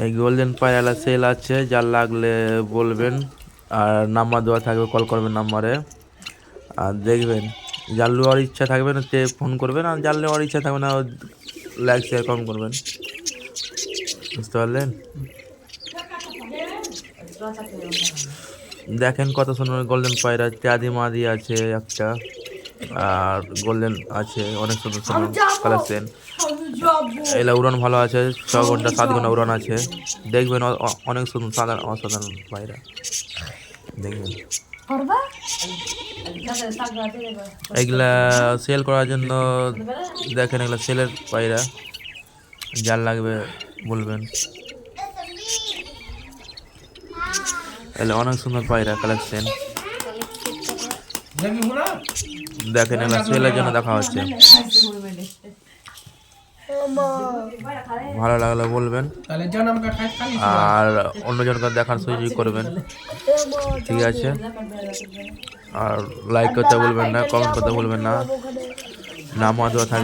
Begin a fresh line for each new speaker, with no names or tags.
এই গোল্ডেন পায়রা সেল আছে, যার লাগলে বলবেন। আর নাম্বার দেওয়া থাকবে, কল করবেন নাম্বারে। আর দেখবেন, যার নেওয়ার ইচ্ছা থাকবে না তে ফোন করবেন, আর যার নেওয়ার ইচ্ছা থাকবে না লাইক শেয়ার কম করবেন। বুঝতে পারলেন? দেখেন কত সুন্দর গোল্ডেন পায়রা, চাঁদি মাদি আছে একটা, আর গোল্ডেন আছে, অনেক সুন্দর সুন্দর কালেকশন। এগুলা উড়ান ভালো আছে, 6 ঘন্টা 7 ঘন্টা উড়ান আছে। দেখবেন অনেক সুন্দর সাধারণ অসাধারণ পায়রা দেখবেন। এগুলা সেল করার জন্য দেখেন, এগুলা সেলের পায়রা, যার লাগবে বলবেন। এগুলা অনেক সুন্দর পায়রা কালেকশন, দেখেন এগুলা সেলের জন্য দেখা হচ্ছে। ভালো লাগলে বলবেন, আর অন্যজনকে দেখার সুযোগ করবেন। ঠিক আছে? আর লাইক করতে বলবেন না, কমেন্ট করতে বলবেন না, নামও দেওয়া থাকবে।